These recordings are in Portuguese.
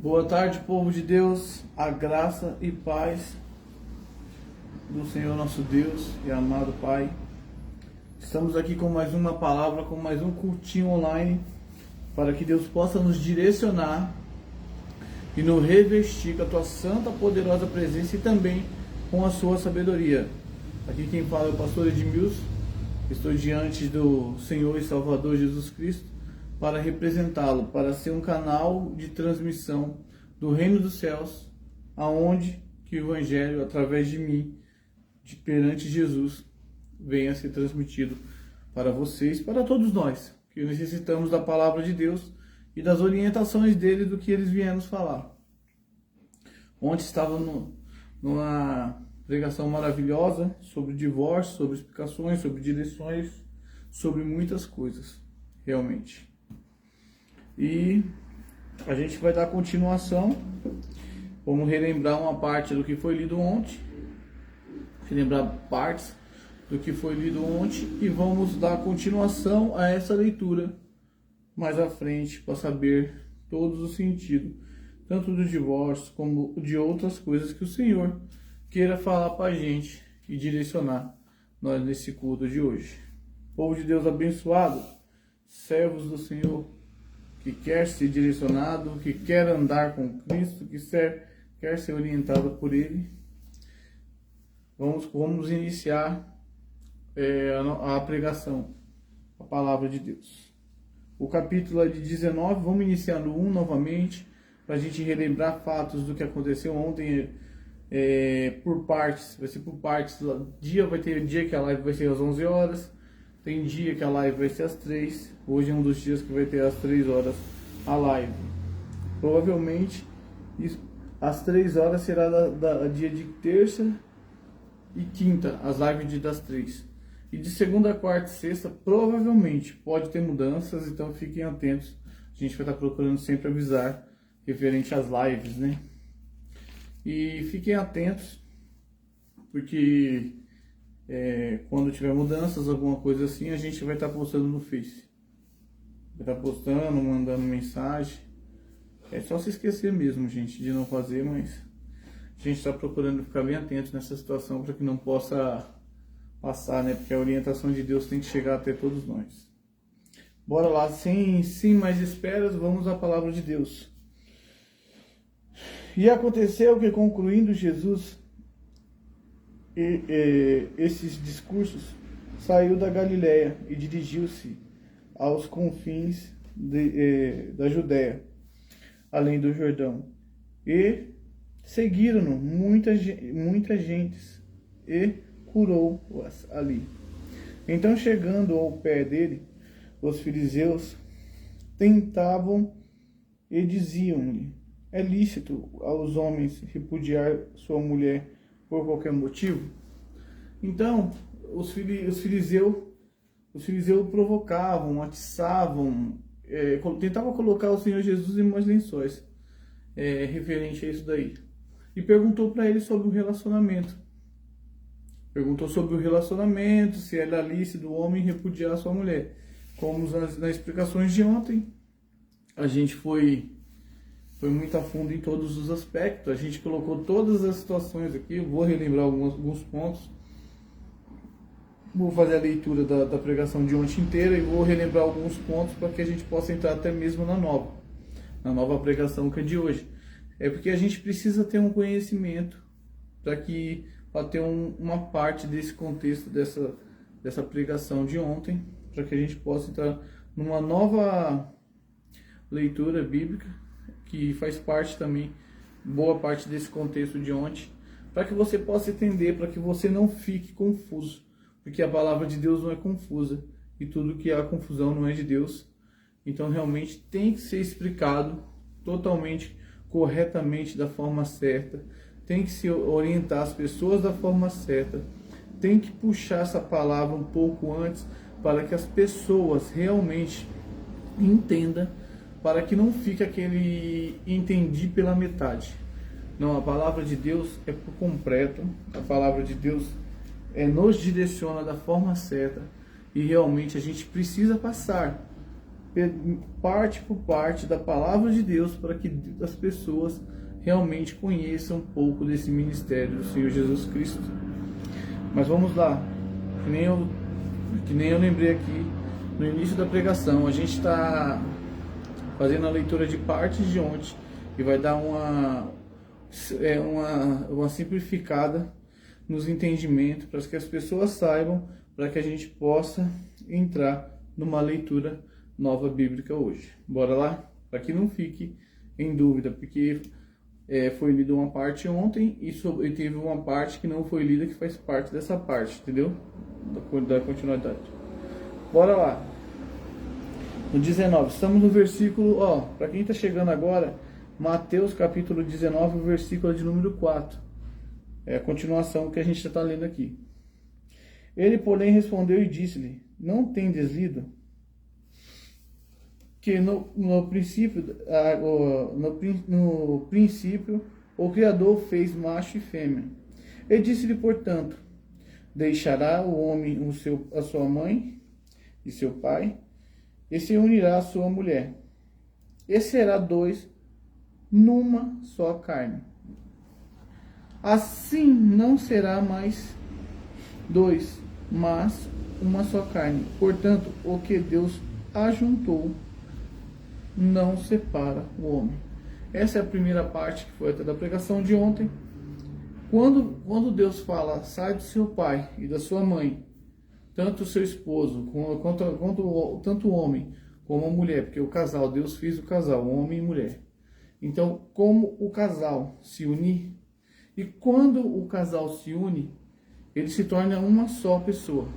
Boa tarde, povo de Deus, a graça e paz do Senhor nosso Deus e amado Pai. Estamos aqui com mais uma palavra, com mais um cultinho online, para que Deus possa nos direcionar e nos revestir com a tua santa, poderosa presença e também com a sua sabedoria. Aqui quem fala é o pastor Edmilson. Estou diante do Senhor e Salvador Jesus Cristo para representá-lo, para ser um canal de transmissão do reino dos céus, aonde que o evangelho, através de mim, perante Jesus, venha a ser transmitido para vocês, para todos nós, que necessitamos da palavra de Deus e das orientações dele do que eles vieram nos falar. Ontem estava numa pregação maravilhosa sobre divórcio, sobre explicações, sobre direções, sobre muitas coisas, realmente. E a gente vai dar continuação. Vamos relembrar uma parte do que foi lido ontem, relembrar partes do que foi lido ontem e vamos dar continuação a essa leitura mais à frente para saber todos os sentidos, tanto do divórcio como de outras coisas que o Senhor queira falar para a gente e direcionar nós nesse culto de hoje. Povo de Deus abençoado, servos do Senhor, que quer ser direcionado, que quer andar com Cristo, que quer ser orientado por Ele. Vamos iniciar a pregação, a palavra de Deus. O capítulo é de 19, vamos iniciar no 1 novamente, para a gente relembrar fatos do que aconteceu ontem, por partes, vai ser por partes. Vai ter dia que a live vai ser às 11 horas, tem dia que a live vai ser às 3, hoje é um dos dias que vai ter às 3 horas a live. Provavelmente, às 3 horas será dia de terça e quinta, as lives das 3. E de segunda, quarta e sexta, provavelmente, pode ter mudanças, então fiquem atentos. A gente vai estar procurando sempre avisar referente às lives, né? E fiquem atentos, porque quando tiver mudanças, alguma coisa assim, a gente vai estar postando no Face. Vai estar postando, mandando mensagem. É só se esquecer mesmo, gente, de não fazer, mas a gente está procurando ficar bem atento nessa situação para que não possa passar, né? Porque a orientação de Deus tem que chegar até todos nós. Bora lá, sem mais esperas, vamos à palavra de Deus. E aconteceu que, concluindo Jesus esses discursos, saiu da Galiléia e dirigiu-se aos confins da Judéia, além do Jordão. E seguiram-no muitas gentes, e curou-as ali. Então, chegando ao pé dele, os fariseus tentavam e diziam-lhe: é lícito aos homens repudiar sua mulher por qualquer motivo? Então, os fariseus provocavam, atiçavam, tentavam colocar o Senhor Jesus em mais lençóis, referente a isso daí. E perguntou para ele sobre o relacionamento. Perguntou sobre o relacionamento, se era lícito do homem repudiar sua mulher. Como nas explicações de ontem, a gente foi muito a fundo em todos os aspectos. A gente colocou todas as situações aqui. Eu vou relembrar alguns pontos. Vou fazer a leitura da pregação de ontem inteira e vou relembrar alguns pontos para que a gente possa entrar até mesmo na nova pregação que é de hoje. É porque a gente precisa ter um conhecimento para ter uma parte desse contexto dessa pregação de ontem, para que a gente possa entrar numa nova leitura bíblica, que faz parte também, boa parte desse contexto de ontem, para que você possa entender, para que você não fique confuso, porque a palavra de Deus não é confusa, e tudo que há confusão não é de Deus. Então realmente tem que ser explicado totalmente, corretamente, da forma certa, tem que se orientar as pessoas da forma certa, tem que puxar essa palavra um pouco antes, para que as pessoas realmente entendam, para que não fique aquele entendi pela metade. Não, a palavra de Deus é por completo, a palavra de Deus nos direciona da forma certa, e realmente a gente precisa passar parte por parte da palavra de Deus, para que as pessoas realmente conheçam um pouco desse ministério do Senhor Jesus Cristo. Mas vamos lá, que nem eu lembrei aqui no início da pregação, a gente está fazendo a leitura de partes de ontem e vai dar uma simplificada nos entendimentos, para que as pessoas saibam, para que a gente possa entrar numa leitura nova bíblica hoje. Bora lá? Para que não fique em dúvida, porque foi lida uma parte ontem e teve uma parte que não foi lida, que faz parte dessa parte, entendeu? Da continuidade. Bora lá. No 19, estamos no versículo, para quem está chegando agora, Mateus capítulo 19, versículo de número 4. É a continuação que a gente já está lendo aqui. Ele, porém, respondeu e disse-lhe: não tendes lido que no princípio o Criador fez macho e fêmea. E disse-lhe, portanto, deixará o homem a sua mãe e seu pai, e se unirá à sua mulher, e será dois numa só carne. Assim não será mais dois, mas uma só carne. Portanto, o que Deus ajuntou, não separa o homem. Essa é a primeira parte, que foi até da pregação de ontem. Quando Deus fala, sai do seu pai e da sua mãe, tanto o seu esposo, tanto o homem como a mulher, porque o casal, Deus fez o casal, homem e mulher. Então, como o casal se unir, e quando o casal se une, ele se torna uma só pessoa.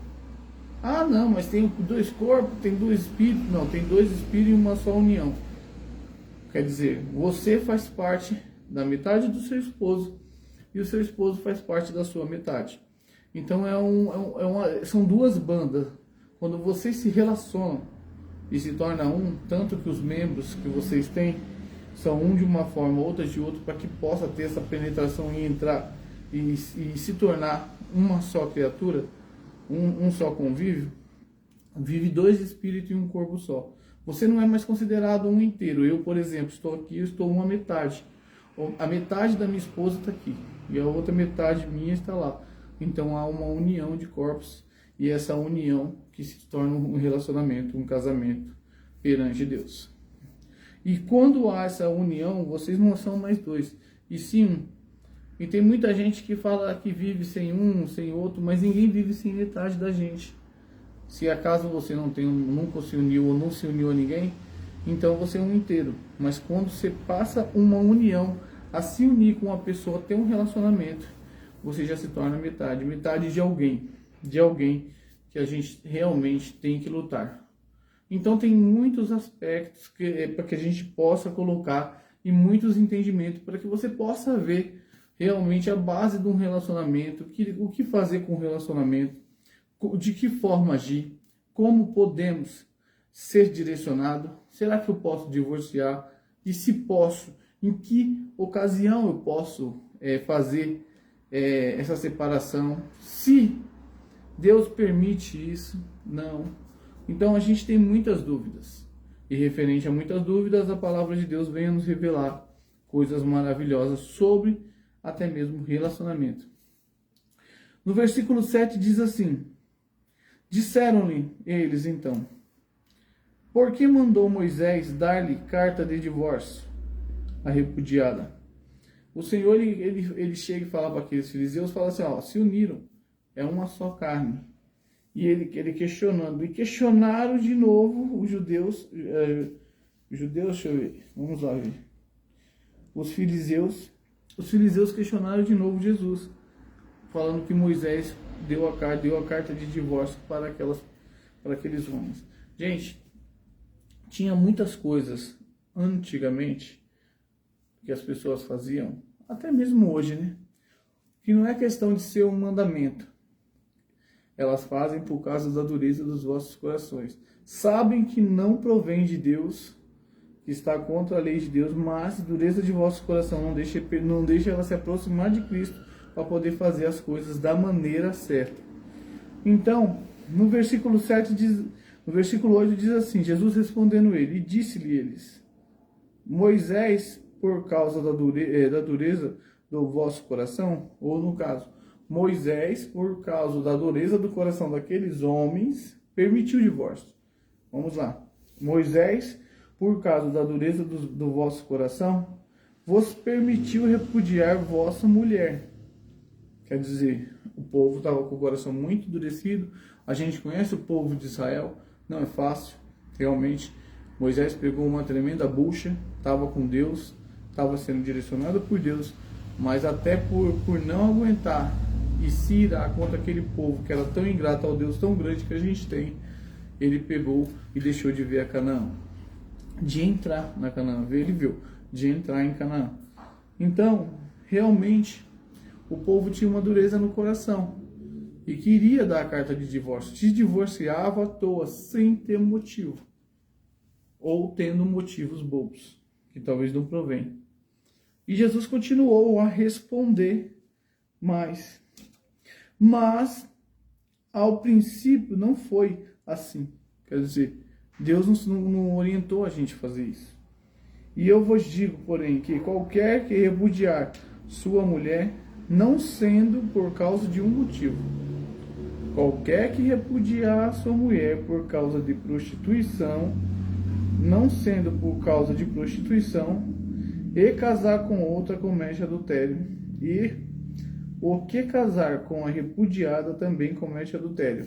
Ah, não, mas tem dois corpos, tem dois espíritos. Não, tem dois espíritos e uma só união. Quer dizer, você faz parte da metade do seu esposo e o seu esposo faz parte da sua metade. Então são duas bandas. Quando vocês se relacionam e se torna um, tanto que os membros que vocês têm são um de uma forma, outras de outra, para que possa ter essa penetração e entrar e se tornar uma só criatura, um só convívio, vive dois espíritos em um corpo só. Você não é mais considerado um inteiro. Eu, por exemplo, estou aqui, eu estou uma metade. A metade da minha esposa está aqui e a outra metade minha está lá. Então há uma união de corpos, e essa união que se torna um relacionamento, um casamento perante Deus. E quando há essa união, vocês não são mais dois, e sim um. E tem muita gente que fala que vive sem um, sem outro, mas ninguém vive sem metade da gente. Se acaso você nunca se uniu ou não se uniu a ninguém, então você é um inteiro. Mas quando você passa uma união, a se unir com uma pessoa, ter um relacionamento, você já se torna metade de alguém que a gente realmente tem que lutar. Então tem muitos aspectos para que a gente possa colocar e muitos entendimentos para que você possa ver realmente a base de um relacionamento, o que fazer com o relacionamento, de que forma agir, como podemos ser direcionado. Será que eu posso divorciar? E se posso, em que ocasião eu posso fazer essa separação? Se Deus permite isso? Não. Então a gente tem muitas dúvidas. E referente a muitas dúvidas, a palavra de Deus vem a nos revelar coisas maravilhosas sobre até mesmo relacionamento. No versículo 7 diz assim: disseram-lhe eles então: por que mandou Moisés dar-lhe carta de divórcio à repudiada? O Senhor ele chega e fala para aqueles filisteus, fala assim, se uniram, é uma só carne. E ele questionando, e questionaram de novo os judeus, deixa eu ver, vamos lá ver. Os filisteus questionaram de novo Jesus, falando que Moisés deu a carta de divórcio para aqueles homens. Gente, tinha muitas coisas antigamente que as pessoas faziam, até mesmo hoje, né? Que não é questão de ser um mandamento. Elas fazem por causa da dureza dos vossos corações. Sabem que não provém de Deus, que está contra a lei de Deus, mas dureza de vosso coração não deixa ela se aproximar de Cristo para poder fazer as coisas da maneira certa. Então, no versículo 7 diz: No versículo 8 diz assim: Jesus respondendo ele, e disse-lhe eles: Moisés, por causa da dureza do vosso coração, ou no caso, Moisés, por causa da dureza do coração daqueles homens, permitiu o divórcio. Vamos lá. Moisés, por causa da dureza do vosso coração, vos permitiu repudiar vossa mulher. Quer dizer, o povo estava com o coração muito endurecido. A gente conhece o povo de Israel, não é fácil, realmente. Moisés pegou uma tremenda bucha, estava com Deus, estava sendo direcionado por Deus, mas até por não aguentar e se irar contra aquele povo que era tão ingrato ao Deus tão grande que a gente tem, ele pegou e deixou de ver a Canaã, de entrar na Canaã, ele viu, de entrar em Canaã. Então, realmente, o povo tinha uma dureza no coração e queria dar a carta de divórcio, se divorciava à toa, sem ter motivo, ou tendo motivos bobos, que talvez não provém. E Jesus continuou a responder mais. Mas, ao princípio, não foi assim. Quer dizer, Deus não orientou a gente a fazer isso. E eu vos digo, porém, que qualquer que repudiar sua mulher, não sendo por causa de um motivo, qualquer que repudiar sua mulher por causa de prostituição, não sendo por causa de prostituição, e casar com outra comete adultério, e o que casar com a repudiada também comete adultério.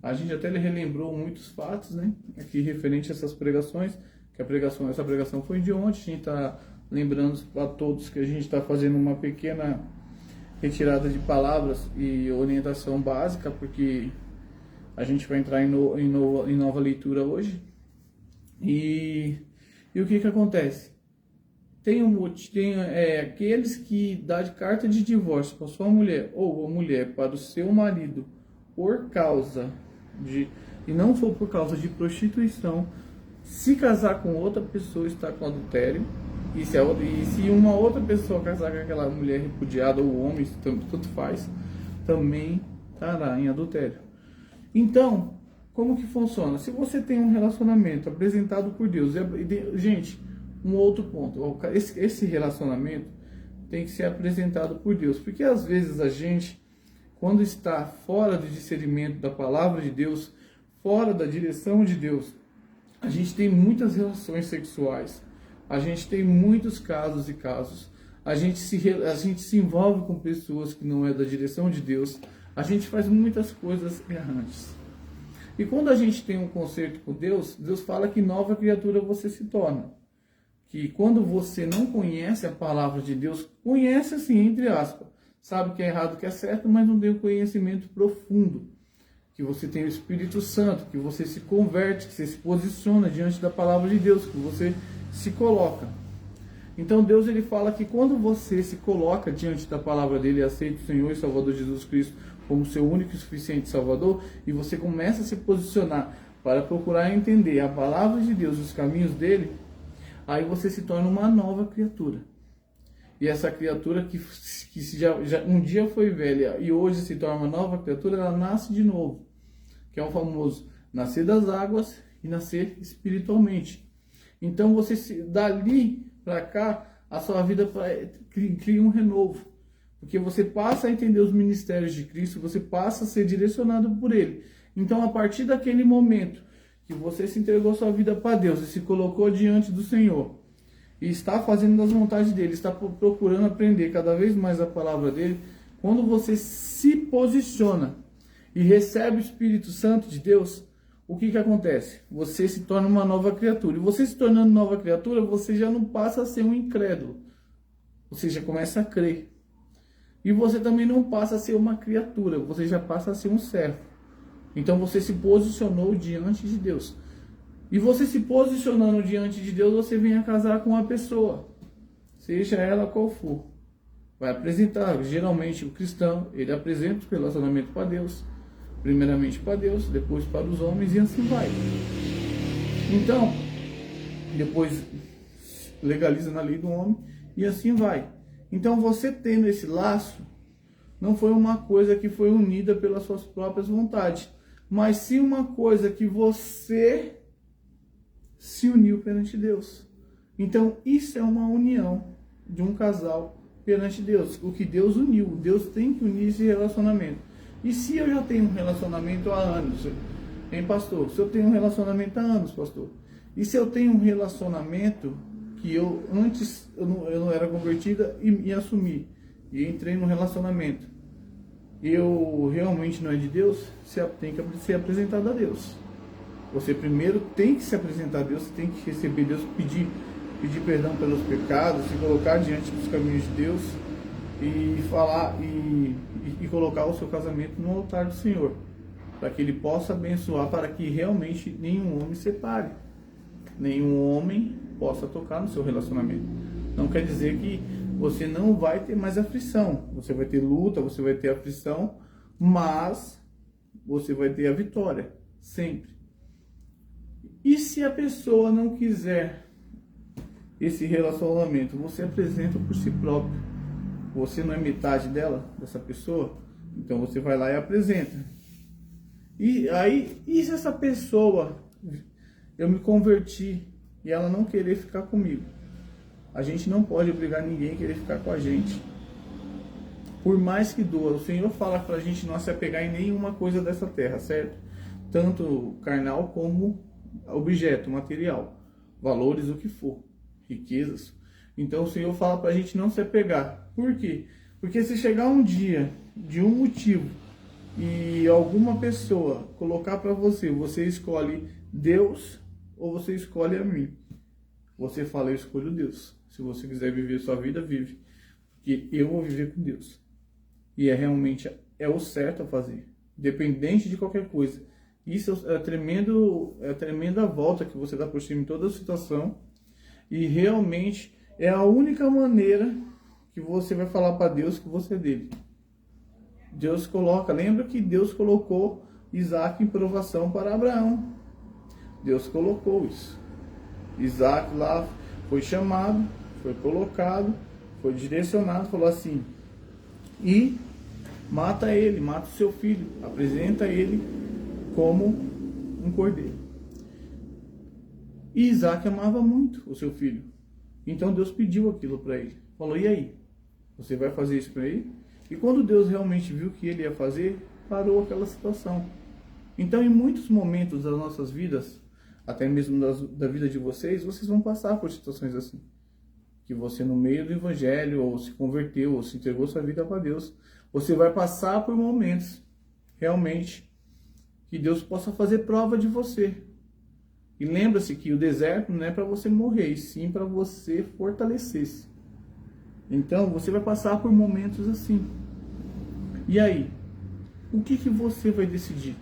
A gente até relembrou muitos fatos, né, aqui referente a essas pregações, que essa pregação foi de ontem. A gente está lembrando a todos que a gente está fazendo uma pequena retirada de palavras e orientação básica, porque a gente vai entrar em nova leitura hoje. E o que acontece? Tem aqueles que dão de carta de divórcio para sua mulher, ou a mulher para o seu marido, por causa de, e não for por causa de prostituição, se casar com outra pessoa está com adultério, e se uma outra pessoa casar com aquela mulher repudiada, ou homem, tanto faz, também estará em adultério. Então, como que funciona? Se você tem um relacionamento apresentado por Deus, gente, um outro ponto, esse relacionamento tem que ser apresentado por Deus, porque às vezes a gente, quando está fora do discernimento da palavra de Deus, fora da direção de Deus, a gente tem muitas relações sexuais, a gente tem muitos casos e casos, a gente se envolve com pessoas que não é da direção de Deus, a gente faz muitas coisas errantes. E quando a gente tem um concerto com Deus, Deus fala que nova criatura você se torna. Que quando você não conhece a palavra de Deus, conhece assim, entre aspas, sabe que é errado, que é certo, mas não tem o conhecimento profundo. Que você tem o Espírito Santo, que você se converte, que você se posiciona diante da palavra de Deus, que você se coloca. Então Deus, ele fala que quando você se coloca diante da palavra dele e aceita o Senhor e Salvador Jesus Cristo como seu único e suficiente Salvador, e você começa a se posicionar para procurar entender a palavra de Deus e os caminhos dele, aí você se torna uma nova criatura. E essa criatura que já um dia foi velha e hoje se torna uma nova criatura, ela nasce de novo. Que é o famoso nascer das águas e nascer espiritualmente. Então você dali para cá, a sua vida cria um renovo. Porque você passa a entender os ministérios de Cristo, você passa a ser direcionado por Ele. Então a partir daquele momento que você se entregou sua vida para Deus e se colocou diante do Senhor, e está fazendo das vontades dele, está procurando aprender cada vez mais a palavra dele, quando você se posiciona e recebe o Espírito Santo de Deus, o que acontece? Você se torna uma nova criatura. E você se tornando nova criatura, você já não passa a ser um incrédulo. Você já começa a crer. E você também não passa a ser uma criatura, você já passa a ser um servo. Então você se posicionou diante de Deus. E você se posicionando diante de Deus, você vem a casar com uma pessoa, seja ela qual for. Vai apresentar, geralmente o cristão, ele apresenta o relacionamento para Deus, primeiramente para Deus, depois para os homens e assim vai. Então, depois legaliza na lei do homem e assim vai. Então você tendo esse laço, não foi uma coisa que foi unida pelas suas próprias vontades, mas sim uma coisa que você se uniu perante Deus. Então, isso é uma união de um casal perante Deus. O que Deus uniu, Deus tem que unir esse relacionamento. E se eu já tenho um relacionamento há anos, hein, pastor? Se eu tenho um relacionamento há anos, pastor? E se eu tenho um relacionamento que eu antes eu não era convertida e assumi, e entrei num relacionamento, eu realmente não é de Deus, você tem que ser apresentado a Deus. Você primeiro tem que se apresentar a Deus, tem que receber Deus, pedir perdão pelos pecados, se colocar diante dos caminhos de Deus e falar e colocar o seu casamento no altar do Senhor, para que Ele possa abençoar, para que realmente nenhum homem separe, nenhum homem possa tocar no seu relacionamento. Não quer dizer que você não vai ter mais aflição, você vai ter luta, você vai ter aflição, mas você vai ter a vitória, sempre. E se a pessoa não quiser esse relacionamento, você apresenta por si próprio. Você não é metade dela, dessa pessoa, então você vai lá e apresenta. E aí, e se essa pessoa, eu me converti e ela não querer ficar comigo? A gente não pode obrigar ninguém a querer ficar com a gente. Por mais que doa, o Senhor fala para a gente não se apegar em nenhuma coisa dessa terra, certo? Tanto carnal como objeto, material, valores, o que for, riquezas. Então o Senhor fala para a gente não se apegar. Por quê? Porque se chegar um dia, de um motivo, e alguma pessoa colocar para você, você escolhe Deus ou você escolhe a mim. Você fala, eu escolho Deus. Se você quiser viver sua vida, vive. Porque eu vou viver com Deus. E realmente o certo a fazer. Independente de qualquer coisa. Isso é a tremenda volta que você dá por cima em toda a situação. E realmente é a única maneira que você vai falar para Deus que você é dele. Deus coloca, lembra que Deus colocou Isaac em provação para Abraão. Deus colocou isso. Isaac lá foi chamado, foi colocado, foi direcionado, falou assim, e mata ele, mata o seu filho, apresenta ele como um cordeiro. E Isaac amava muito o seu filho. Então Deus pediu aquilo para ele. Falou, e aí? Você vai fazer isso para ele? E quando Deus realmente viu que ele ia fazer, parou aquela situação. Então, em muitos momentos das nossas vidas, até mesmo da vida de vocês vão passar por situações assim. Que você, no meio do evangelho, ou se converteu, ou se entregou sua vida para Deus, você vai passar por momentos, realmente, que Deus possa fazer prova de você. E lembra-se que o deserto não é para você morrer, e sim para você fortalecer-se. Então, você vai passar por momentos assim. E aí, o que você vai decidir?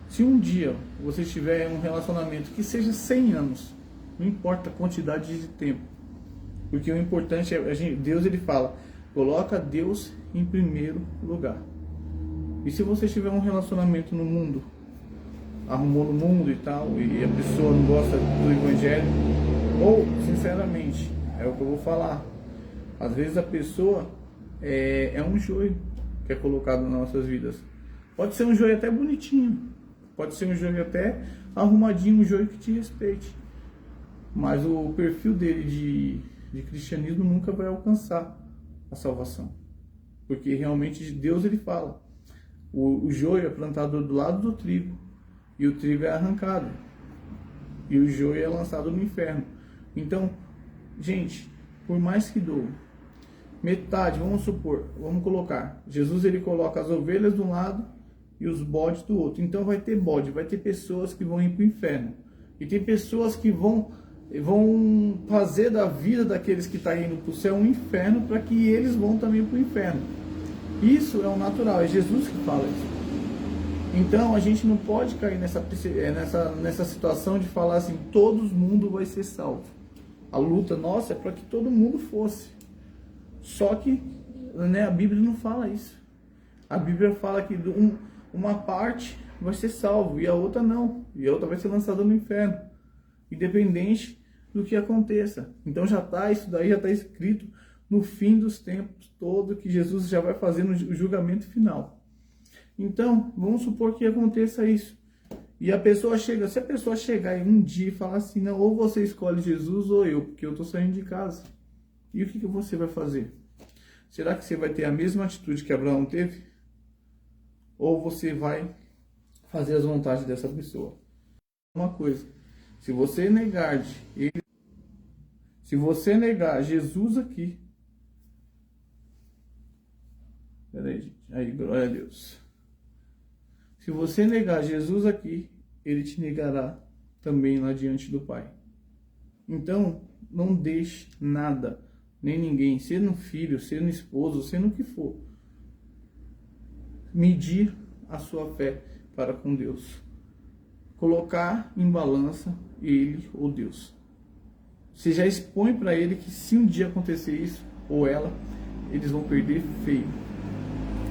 Se um dia você tiver um relacionamento que seja 100 anos, não importa a quantidade de tempo, porque o importante é, Deus ele fala, coloca Deus em primeiro lugar. E se você tiver um relacionamento no mundo, arrumou no mundo e tal, e a pessoa não gosta do evangelho, ou, sinceramente, é o que eu vou falar, às vezes a pessoa é um joio que é colocado nas nossas vidas. Pode ser um joio até bonitinho, pode ser um joio até arrumadinho, um joio que te respeite. Mas o perfil dele de cristianismo nunca vai alcançar a salvação. Porque realmente Deus ele fala. O joio é plantado do lado do trigo. E o trigo é arrancado. E o joio é lançado no inferno. Então, gente, por mais que doa, metade, vamos colocar, Jesus ele coloca as ovelhas de um lado e os bodes do outro. Então vai ter bode, vai ter pessoas que vão ir para o inferno. E tem pessoas que vão fazer da vida daqueles que estão indo para o céu um inferno, para que eles vão também para o inferno. Isso é o natural, é Jesus que fala isso. Então a gente não pode cair nessa situação de falar assim, todo mundo vai ser salvo. A luta nossa é para que todo mundo fosse. Só que a Bíblia não fala isso. A Bíblia fala que uma parte vai ser salvo e a outra não. E a outra vai ser lançada no inferno. Independente do que aconteça. Então isso daí já está escrito no fim dos tempos todo, que Jesus já vai fazer no julgamento final. Então, vamos supor que aconteça isso. E a pessoa chega, se a pessoa chegar em um dia e falar assim, não, ou você escolhe Jesus ou eu, porque eu estou saindo de casa. E o que você vai fazer? Será que você vai ter a mesma atitude que Abraão teve? Ou você vai fazer as vontades dessa pessoa? Uma coisa, se você negar ele, se você negar Jesus aqui, peraí, gente, aí, glória a Deus. Se você negar Jesus aqui, ele te negará também lá diante do Pai. Então, não deixe nada, nem ninguém, sendo filho, sendo esposo, sendo o que for, medir a sua fé para com Deus. Colocar em balança ele ou Deus. Você já expõe para ele que se um dia acontecer isso, ou ela, eles vão perder feio.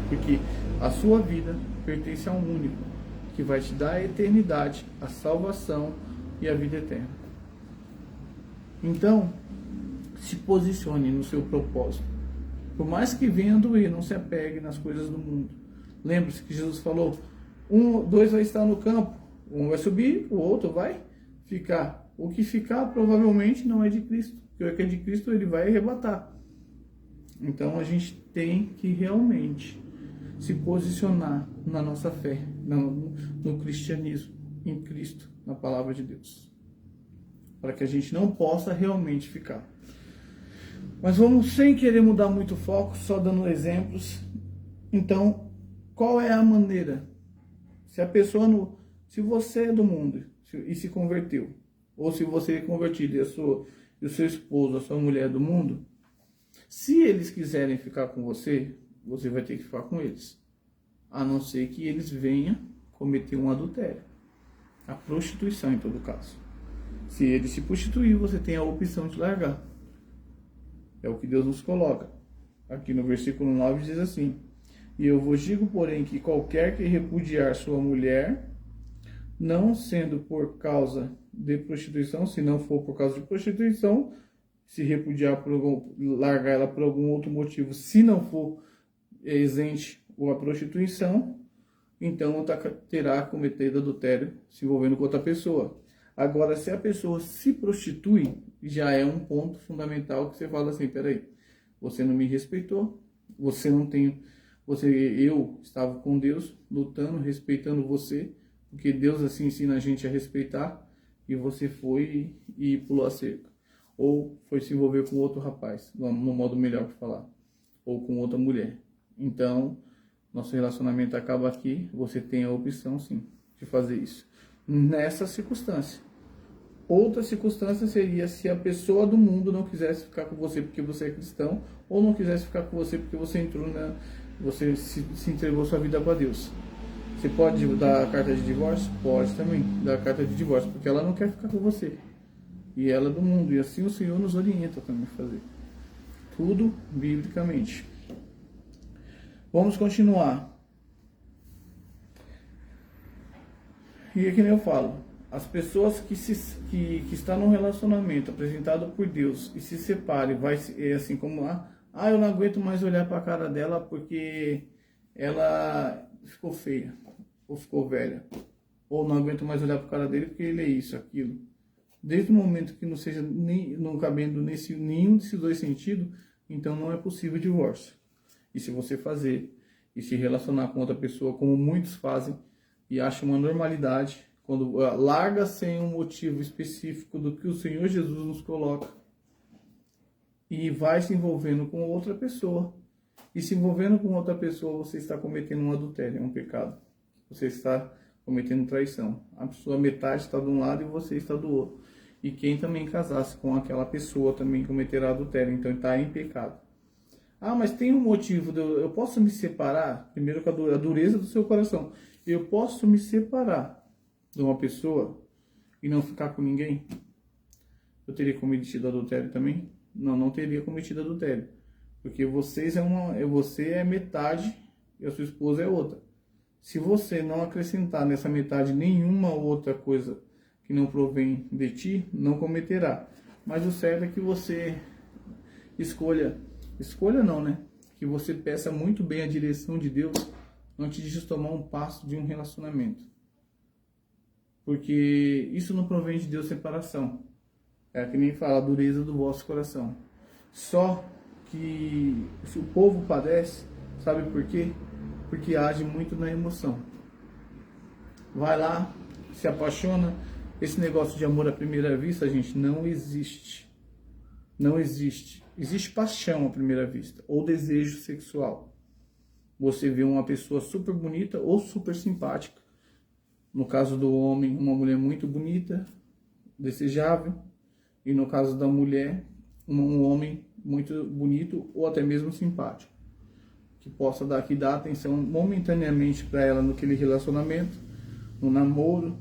Porque a sua vida pertence a um único, que vai te dar a eternidade, a salvação e a vida eterna. Então, se posicione no seu propósito. Por mais que venha doer, não se apegue nas coisas do mundo. Lembre-se que Jesus falou, dois vai estar no campo, um vai subir, o outro vai ficar. O que ficar provavelmente não é de Cristo, porque o que é de Cristo ele vai arrebatar. Então a gente tem que realmente se posicionar na nossa fé, no cristianismo, em Cristo, na palavra de Deus, para que a gente não possa realmente ficar. Mas vamos, sem querer mudar muito o foco, só dando exemplos. Então, qual é a maneira? Se você é do mundo e se converteu, ou se você é convertido e o seu esposo, a sua mulher é do mundo, se eles quiserem ficar com você, você vai ter que ficar com eles. A não ser que eles venham cometer um adultério. A prostituição, em todo caso. Se ele se prostituir, você tem a opção de largar. É o que Deus nos coloca. Aqui no versículo 9 diz assim: e eu vos digo, porém, que qualquer que repudiar sua mulher, não sendo por causa de prostituição, se não for por causa de prostituição, se repudiar largar ela por algum outro motivo, se não for exente ou a prostituição, então terá cometido adultério se envolvendo com outra pessoa. Agora, se a pessoa se prostitui, já é um ponto fundamental que você fala assim, peraí, você não me respeitou, eu estava com Deus, lutando, respeitando você, porque Deus assim ensina a gente a respeitar, e você foi e pulou a cerca. Ou foi se envolver com outro rapaz, no modo melhor para falar, ou com outra mulher. Então, nosso relacionamento acaba aqui, você tem a opção sim, de fazer isso. Nessa circunstância. Outra circunstância seria se a pessoa do mundo não quisesse ficar com você porque você é cristão, ou não quisesse ficar com você porque você você se entregou sua vida para Deus. Você pode dar a carta de divórcio? Pode também dar a carta de divórcio, porque ela não quer ficar com você. E ela é do mundo, e assim o Senhor nos orienta também a fazer. Tudo biblicamente. Vamos continuar. E é que nem eu falo, as pessoas que estão num relacionamento apresentado por Deus e se separem, é assim como eu não aguento mais olhar para a cara dela porque ela ficou feia, ou ficou velha, ou não aguento mais olhar para a cara dele porque ele é isso, aquilo. Desde o momento que não seja não cabendo nenhum desses dois sentidos, então não é possível divórcio. E se você fazer e se relacionar com outra pessoa, como muitos fazem, e acham uma normalidade, quando larga sem um motivo específico do que o Senhor Jesus nos coloca, e vai se envolvendo com outra pessoa, e se envolvendo com outra pessoa, você está cometendo um adultério, é um pecado. Você está cometendo traição. A sua metade está de um lado e você está do outro. E quem também casasse com aquela pessoa também cometerá adultério, então está em pecado. Mas tem um motivo, eu posso me separar? Primeiro com a dureza do seu coração. Eu posso me separar de uma pessoa e não ficar com ninguém? Eu teria cometido adultério também? Não teria cometido adultério. Porque você é metade e a sua esposa é outra. Se você não acrescentar nessa metade nenhuma outra coisa que não provém de ti, não cometerá. Mas o certo é que você escolha não, né? Que você peça muito bem a direção de Deus antes de tomar um passo de um relacionamento. porque isso não provém de Deus separação. É que nem fala a dureza do vosso coração. Só que se o povo padece, sabe por quê? Porque age muito na emoção. Vai lá, se apaixona. Esse negócio de amor à primeira vista, gente, não existe. Não existe. Existe paixão à primeira vista, ou desejo sexual. Você vê uma pessoa super bonita ou super simpática. No caso do homem, uma mulher muito bonita, desejável. E no caso da mulher, um homem muito bonito ou até mesmo simpático. Que possa dar atenção momentaneamente para ela naquele relacionamento, no namoro,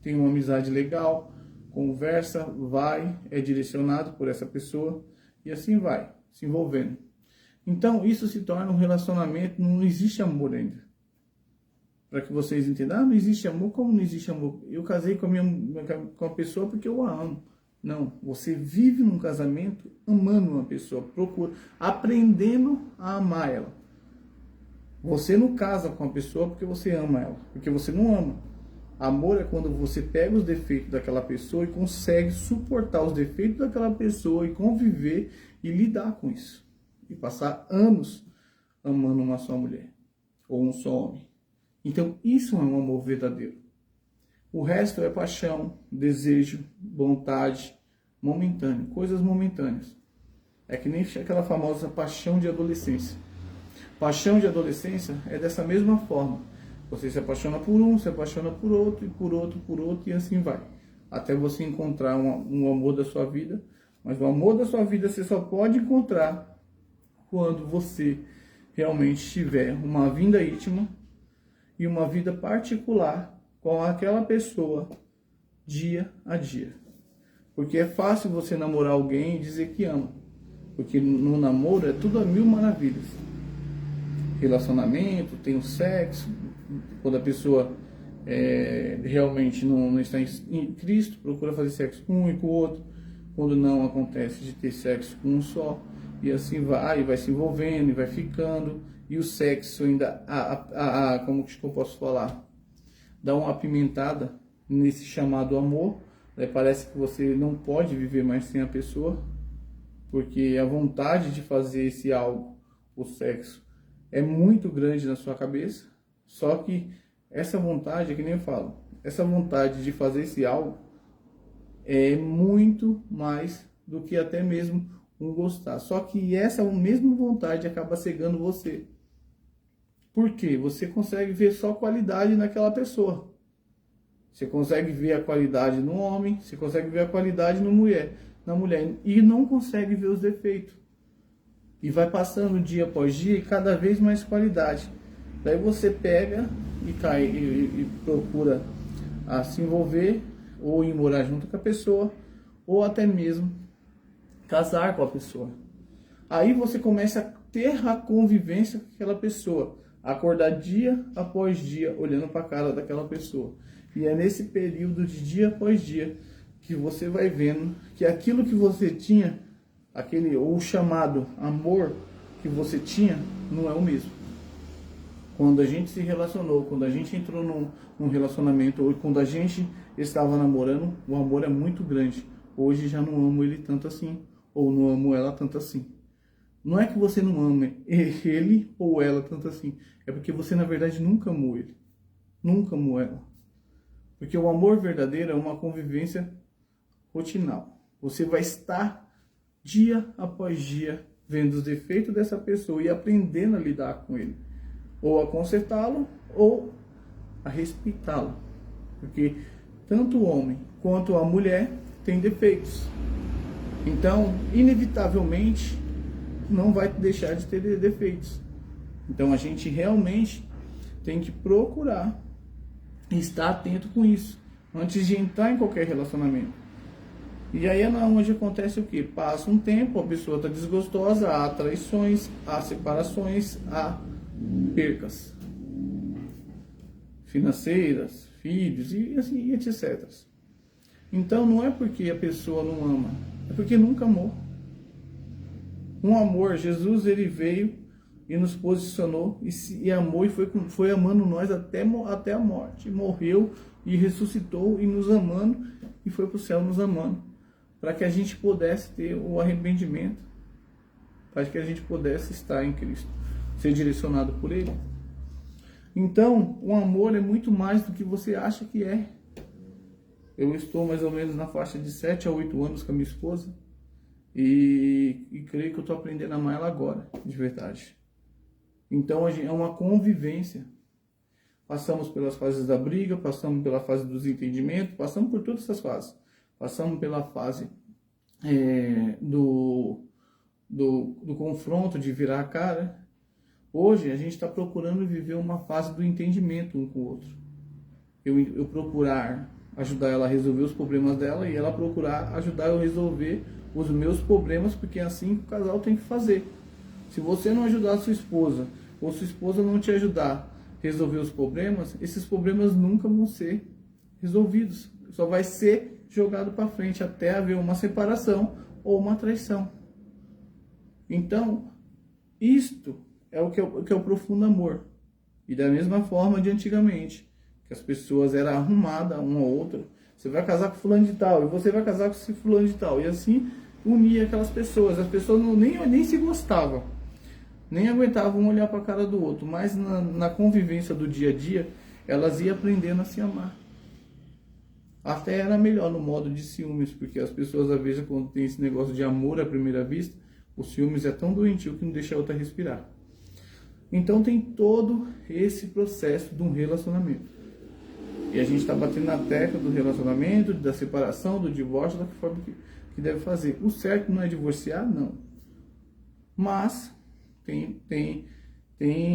tem uma amizade legal, conversa, vai, é direcionado por essa pessoa e assim vai, se envolvendo. Então isso se torna um relacionamento, não existe amor ainda. Para que vocês entendam, não existe amor, como não existe amor? Eu casei com a pessoa porque eu a amo. Não, você vive num casamento amando uma pessoa, aprendendo a amar ela. Você não casa com a pessoa porque você ama ela, porque você não ama. Amor é quando você pega os defeitos daquela pessoa e consegue suportar os defeitos daquela pessoa e conviver e lidar com isso. E passar anos amando uma só mulher ou um só homem. Então isso é um amor verdadeiro. O resto é paixão, desejo, vontade, momentâneo, coisas momentâneas. É que nem aquela famosa paixão de adolescência. Paixão de adolescência é dessa mesma forma. Você se apaixona por um, se apaixona por outro, e por outro, e assim vai. Até você encontrar um amor da sua vida. Mas o amor da sua vida você só pode encontrar quando você realmente tiver uma vida íntima e uma vida particular com aquela pessoa dia a dia. Porque é fácil você namorar alguém e dizer que ama. Porque no namoro é tudo a mil maravilhas. Relacionamento, tem o sexo, quando a pessoa realmente não está em Cristo, procura fazer sexo com um e com o outro. Quando não, acontece de ter sexo com um só. E assim vai se envolvendo e vai ficando. E o sexo ainda, como que eu posso falar? Dá uma apimentada nesse chamado amor. Parece que você não pode viver mais sem a pessoa, porque a vontade de fazer esse algo, o sexo, é muito grande na sua cabeça. Só que essa vontade, é que nem eu falo, essa vontade de fazer esse algo é muito mais do que até mesmo um gostar. Só que essa mesma vontade acaba cegando você. Por quê? Você consegue ver só qualidade naquela pessoa. Você consegue ver a qualidade no homem, você consegue ver a qualidade na mulher, e não consegue ver os defeitos. E vai passando dia após dia e cada vez mais qualidade. Daí você pega e cai e procura se envolver ou ir morar junto com a pessoa, ou até mesmo casar com a pessoa. Aí você começa a ter a convivência com aquela pessoa, acordar dia após dia olhando para a cara daquela pessoa. E é nesse período de dia após dia que você vai vendo que aquilo que você tinha, ou chamado amor que você tinha, não é o mesmo. Quando a gente se relacionou, quando a gente entrou num relacionamento, ou quando a gente estava namorando, o amor é muito grande. Hoje já não amo ele tanto assim, ou não amo ela tanto assim. Não é que você não ama ele ou ela tanto assim, é porque você na verdade nunca amou ele, nunca amou ela. Porque o amor verdadeiro é uma convivência rotinal. Você vai estar dia após dia vendo os defeitos dessa pessoa e aprendendo a lidar com ele. Ou a consertá-lo, ou a respeitá-lo. Porque tanto o homem quanto a mulher têm defeitos. Então, inevitavelmente, não vai deixar de ter defeitos. Então, a gente realmente tem que procurar estar atento com isso, antes de entrar em qualquer relacionamento. E aí é onde acontece o quê? Passa um tempo, a pessoa está desgostosa, há traições, há separações, há percas financeiras, filhos e assim, etc. Então não é porque a pessoa não ama, é porque nunca amou. Um amor, Jesus ele veio e nos posicionou e amou e foi amando nós até a morte. Morreu e ressuscitou e nos amando e foi para o céu nos amando, para que a gente pudesse ter o arrependimento, para que a gente pudesse estar em Cristo, ser direcionado por Ele. Então, o amor é muito mais do que você acha que é. Eu estou mais ou menos na faixa de 7 a 8 anos com a minha esposa e creio que eu estou aprendendo a amar ela agora, de verdade. Então, é uma convivência. Passamos pelas fases da briga, passamos pela fase dos entendimentos, passamos por todas essas fases. Passamos pela fase do confronto, de virar a cara. Hoje, a gente está procurando viver uma fase do entendimento um com o outro. Eu procurar ajudar ela a resolver os problemas dela e ela procurar ajudar eu a resolver os meus problemas, porque é assim que o casal tem que fazer. Se você não ajudar a sua esposa, ou sua esposa não te ajudar a resolver os problemas, esses problemas nunca vão ser resolvidos. Só vai ser jogado para frente até haver uma separação ou uma traição. Então, isto é o que é o profundo amor. E da mesma forma de antigamente, que as pessoas eram arrumadas uma ou outra. Você vai casar com fulano de tal, e você vai casar com esse fulano de tal. E assim unia aquelas pessoas. As pessoas nem se gostavam, nem aguentavam um olhar para a cara do outro. Mas na convivência do dia a dia, elas iam aprendendo a se amar. Até era melhor no modo de ciúmes, porque as pessoas, às vezes, quando tem esse negócio de amor à primeira vista, o ciúmes é tão doentio que não deixa a outra respirar. Então tem todo esse processo de um relacionamento. E a gente está batendo na tecla do relacionamento, da separação, do divórcio, da forma que deve fazer. O certo não é divorciar, não. Mas tem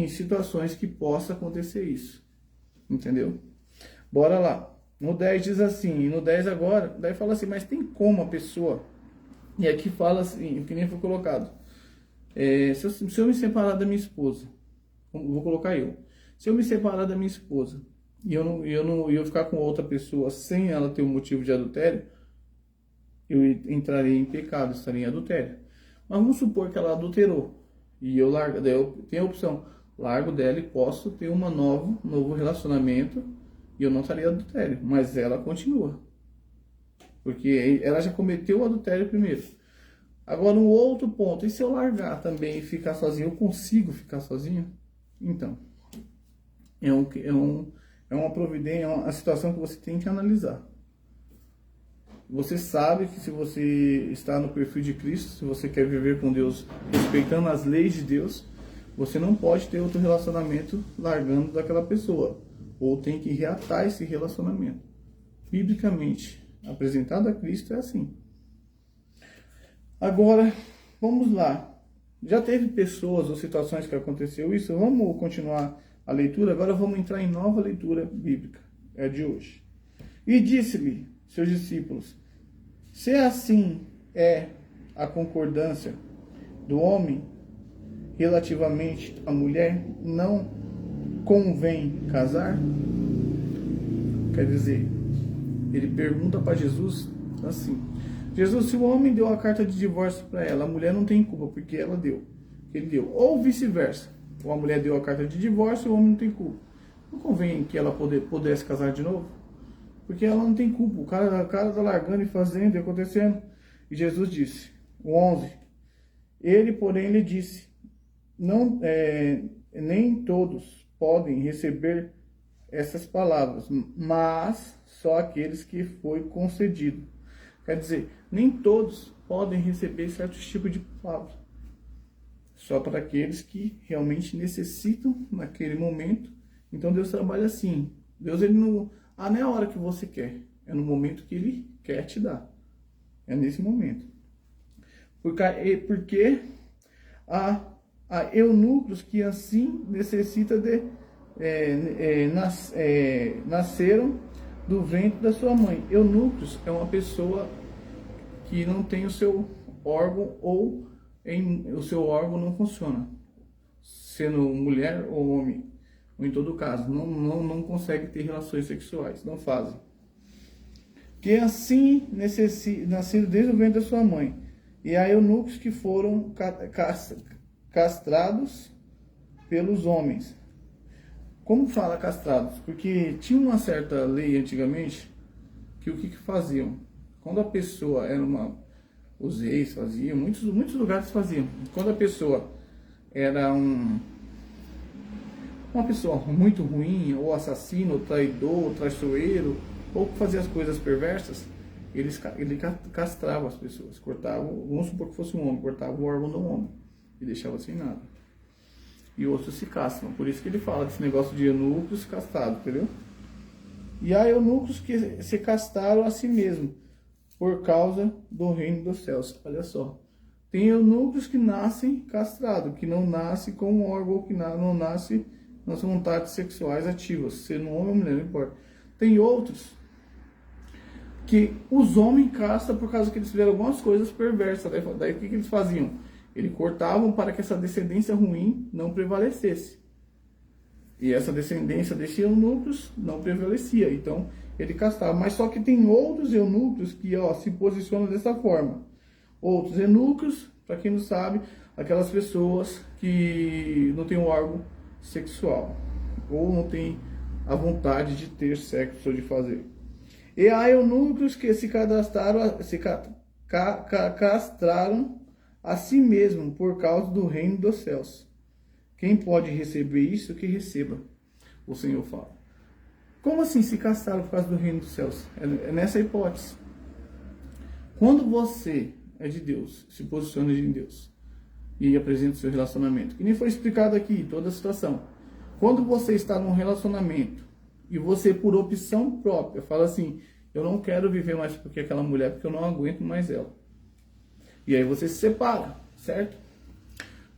situações que possa acontecer isso. Entendeu? Bora lá. No 10 diz assim, no 10 agora, daí fala assim, mas tem como a pessoa... E aqui fala assim, o que nem foi colocado. Se eu me separar da minha esposa, vou colocar eu. Se eu me separar da minha esposa e eu ficar com outra pessoa sem ela ter um motivo de adultério, eu entraria em pecado, estaria em adultério. Mas vamos supor que ela adulterou e eu largo, daí eu tenho a opção, largo dela e posso ter um novo relacionamento e eu não estaria adultério, mas ela continua. Porque ela já cometeu o adultério primeiro. Agora, um outro ponto. E se eu largar também e ficar sozinho? Eu consigo ficar sozinho? Então, é uma providência, é uma situação que você tem que analisar. Você sabe que se você está no perfil de Cristo, se você quer viver com Deus, respeitando as leis de Deus, você não pode ter outro relacionamento largando daquela pessoa. Ou tem que reatar esse relacionamento. Biblicamente apresentado a Cristo é assim. Agora, vamos lá. Já teve pessoas ou situações que aconteceu isso? Vamos continuar a leitura. Agora vamos entrar em nova leitura bíblica. É de hoje. E disse-lhe, seus discípulos, se assim é a concordância do homem relativamente à mulher, não convém casar? Quer dizer, ele pergunta para Jesus assim, Jesus, se o homem deu a carta de divórcio para ela, a mulher não tem culpa, porque ele deu. Ou vice-versa, ou a mulher deu a carta de divórcio e o homem não tem culpa. Não convém que ela pudesse casar de novo? Porque ela não tem culpa, o cara tá largando e fazendo e acontecendo. E Jesus disse, o 11, ele, porém, lhe disse, nem todos podem receber essas palavras, mas só aqueles que foi concedido. Quer dizer, nem todos podem receber certos tipos de palavras. Só para aqueles que realmente necessitam naquele momento. Então Deus trabalha assim. Deus, ele não é a hora que você quer. É no momento que ele quer te dar. É nesse momento. Porque há eunucos que assim necessitam nasceram do ventre da sua mãe. Eunucos é uma pessoa que não tem o seu órgão ou o seu órgão não funciona, sendo mulher ou homem, ou em todo caso, não consegue ter relações sexuais, não fazem. Que assim nascido desde o ventre da sua mãe. E há eunucos que foram castrados pelos homens. Como fala castrados? Porque tinha uma certa lei antigamente que o que faziam? Quando a pessoa era os reis faziam, muitos lugares faziam. Quando a pessoa era uma pessoa muito ruim, ou assassino, ou traidor, ou traiçoeiro, ou que fazia as coisas perversas, ele castrava as pessoas, cortava, vamos supor que fosse um homem, cortava o órgão do homem e deixava sem nada. E outros se castram, por isso que ele fala desse negócio de eunucos castrados, entendeu? E há eunucos que se castraram a si mesmos, por causa do reino dos céus. Olha só, tem eunucos que nascem castrados, que não nascem com um órgão, que não nascem nas vontades sexuais ativas, sendo homem ou mulher, não importa. Tem outros que os homens castram por causa que eles fizeram algumas coisas perversas. Daí o que eles faziam? Eles cortavam para que essa descendência ruim não prevalecesse. E essa descendência desses eunucos não prevalecia. Então, ele castrava. Mas só que tem outros eunucos que se posicionam dessa forma. Outros eunucos, para quem não sabe, aquelas pessoas que não têm um órgão sexual. Ou não têm a vontade de ter sexo ou de fazer. E há eunucos que se castraram a si mesmo por causa do reino dos céus. Quem pode receber isso, que receba, o Senhor fala. Como assim se castraram por causa do reino dos céus? É nessa hipótese. Quando você é de Deus, se posiciona em Deus e apresenta o seu relacionamento, que nem foi explicado aqui, toda a situação. Quando você está num relacionamento e você, por opção própria, fala assim, eu não quero viver mais porque aquela mulher, porque eu não aguento mais ela. E aí você se separa, certo?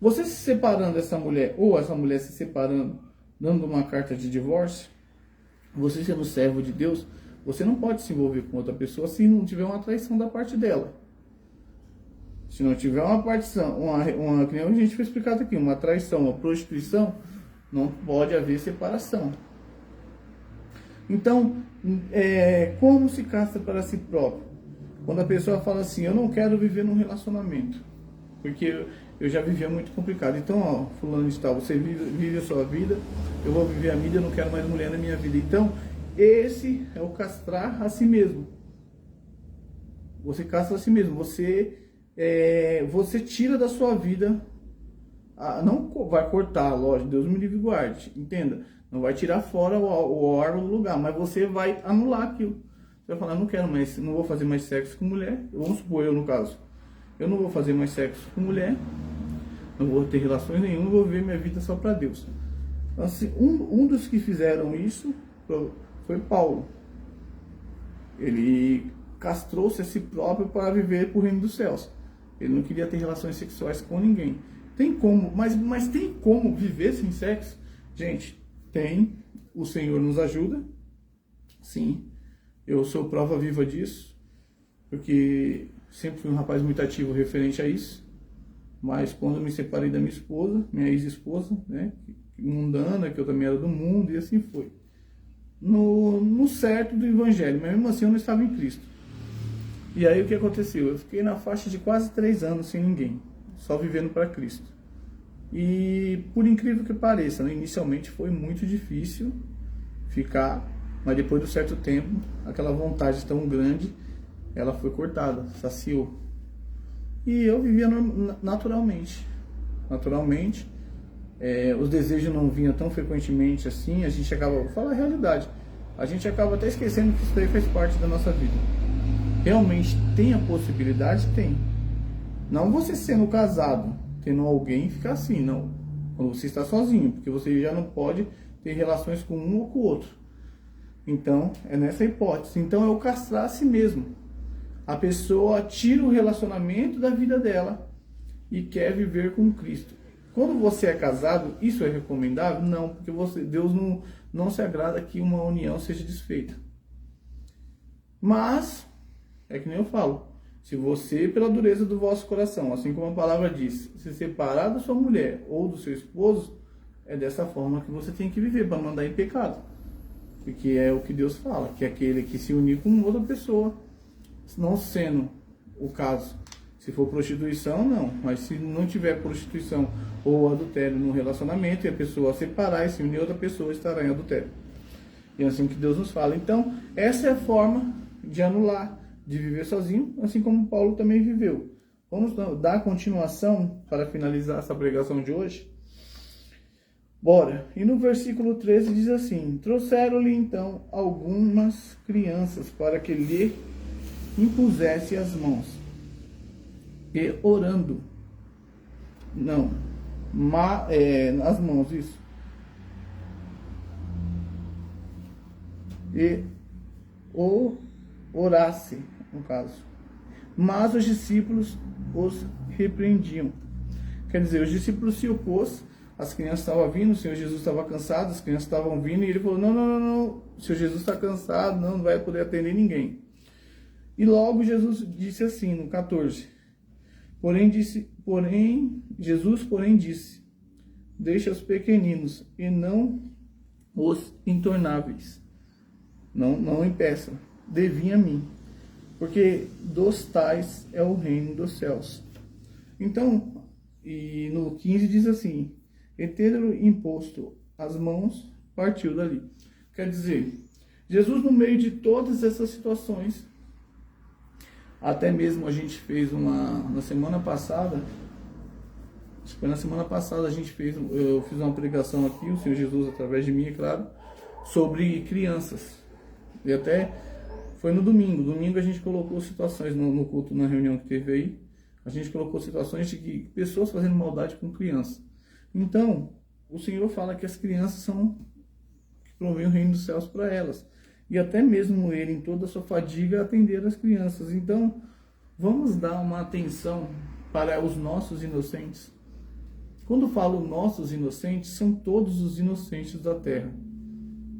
Você se separando dessa mulher, ou essa mulher se separando, dando uma carta de divórcio, você sendo servo de Deus, você não pode se envolver com outra pessoa se não tiver uma traição da parte dela. Se não tiver uma partição, que nem a gente foi explicado aqui, uma traição, uma prostituição, não pode haver separação. Então, como se castra para si próprio? Quando a pessoa fala assim, eu não quero viver num relacionamento, porque eu já vivia muito complicado. Então, fulano de tal, você vive a sua vida, eu vou viver a minha, eu não quero mais mulher na minha vida. Então, esse é o castrar a si mesmo. Você castra a si mesmo, você tira da sua vida, não vai cortar, lógico, Deus me livre e guarde, entenda. Não vai tirar fora o órgão do lugar, mas você vai anular aquilo. Você vai falar, não quero mais, não vou fazer mais sexo com mulher. Vamos supor, eu no caso. Eu não vou fazer mais sexo com mulher, não vou ter relações nenhuma, vou viver minha vida só para Deus. Então, assim, um dos que fizeram isso foi Paulo. Ele castrou-se a si próprio para viver para o reino dos céus. Ele não queria ter relações sexuais com ninguém. Tem como, mas tem como viver sem sexo? Gente, tem. O Senhor nos ajuda. Sim. Eu sou prova viva disso. Porque sempre fui um rapaz muito ativo referente a isso. Mas quando eu me separei da minha esposa, minha ex-esposa, né, mundana, que eu também era do mundo, e assim foi. No certo do evangelho, mas mesmo assim eu não estava em Cristo. E aí o que aconteceu? Eu fiquei na faixa de quase 3 anos sem ninguém, só vivendo para Cristo. E por incrível que pareça, né, inicialmente foi muito difícil ficar, mas depois de um certo tempo, aquela vontade tão grande, ela foi cortada, saciou. E eu vivia naturalmente. Os desejos não vinham tão frequentemente assim, a gente acaba, vou falar a realidade, a gente acaba até esquecendo que isso daí faz parte da nossa vida. Realmente tem a possibilidade? Tem. Não você sendo casado, tendo alguém, ficar assim, não. Quando você está sozinho, porque você já não pode ter relações com um ou com o outro. Então, é nessa hipótese. Então, é o castrar a si mesmo. A pessoa tira o relacionamento da vida dela e quer viver com Cristo. Quando você é casado, isso é recomendável? Não, porque Deus não se agrada que uma união seja desfeita. Mas, é que nem eu falo, se você, pela dureza do vosso coração, assim como a palavra diz, se separar da sua mulher ou do seu esposo, é dessa forma que você tem que viver, para não andar em pecado. Porque é o que Deus fala, que é aquele que se unir com outra pessoa, não sendo o caso, Se for prostituição, não. Mas se não tiver prostituição ou adultério no relacionamento, e a pessoa separar e se unir, outra pessoa estará em adultério. E é assim que Deus nos fala. Então, essa é a forma de anular, de viver sozinho, assim como Paulo também viveu. Vamos dar continuação para finalizar essa pregação de hoje? Bora! E no versículo 13 diz assim: trouxeram-lhe então algumas crianças para que lhe impusesse as mãos. E orando, as mãos, isso. E orasse, no caso. Mas os discípulos os repreendiam. Quer dizer, os discípulos se opôs, as crianças estavam vindo, o Senhor Jesus estava cansado, as crianças estavam vindo, e ele falou, não, o Senhor Jesus está cansado, não vai poder atender ninguém. E logo Jesus disse assim, no 14, Jesus disse, deixa os pequeninos e não os intornáveis, não impeçam, devem a mim, porque dos tais é o reino dos céus. Então, e no 15 diz assim, e tendo imposto as mãos, partiu dali. Quer dizer, Jesus no meio de todas essas situações, até mesmo a gente fez na semana passada, acho que foi na semana passada eu fiz uma pregação aqui, o Senhor Jesus através de mim, é claro, sobre crianças. E até foi no domingo a gente colocou situações no culto, na reunião que teve aí, a gente colocou situações de que pessoas fazendo maldade com crianças. Então, o Senhor fala que as crianças são que provém o reino dos céus para elas. E até mesmo ele, em toda a sua fadiga, atender as crianças. Então, vamos dar uma atenção para os nossos inocentes. Quando falo nossos inocentes, são todos os inocentes da terra.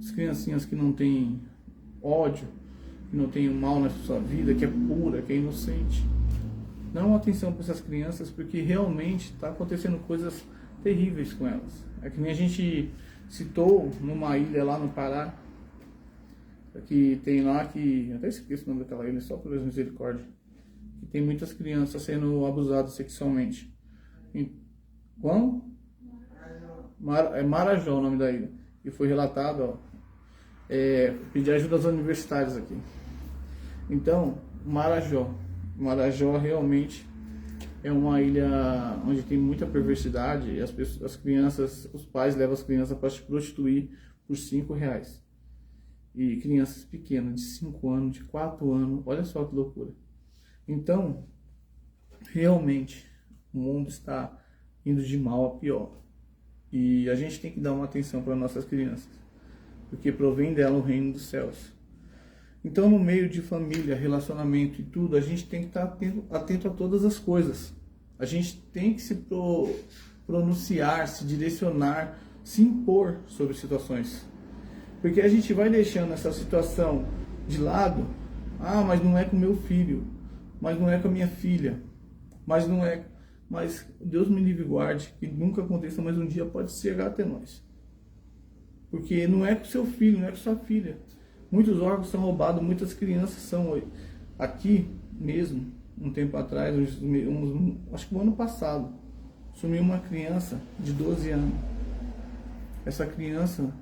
As criancinhas que não têm ódio, que não têm o mal na sua vida, que é pura, que é inocente. Dá uma atenção para essas crianças, porque realmente está acontecendo coisas terríveis com elas. É que nem a gente citou numa ilha lá no Pará, que tem lá que, até esqueço o nome daquela ilha, só por misericórdia, que tem muitas crianças sendo abusadas sexualmente. Qual? É Marajó o nome da ilha. E foi relatado, pedir ajuda às universidades aqui. Então, Marajó realmente é uma ilha onde tem muita perversidade e as crianças, os pais levam as crianças para se prostituir por R$5. E crianças pequenas, de 5 anos, de 4 anos, olha só que loucura. Então, realmente, o mundo está indo de mal a pior. E a gente tem que dar uma atenção para nossas crianças, porque provém dela o reino dos céus. Então, no meio de família, relacionamento e tudo, a gente tem que estar atento a todas as coisas. A gente tem que se pronunciar, se direcionar, se impor sobre situações. Porque a gente vai deixando essa situação de lado. Mas não é com meu filho, mas não é com a minha filha, mas Deus me livre e guarde, que nunca aconteça, mas um dia pode chegar até nós. Porque não é com seu filho, não é com sua filha. Muitos órgãos são roubados, muitas crianças são. Aqui mesmo, um tempo atrás, acho que no ano passado, sumiu uma criança de 12 anos. Essa criança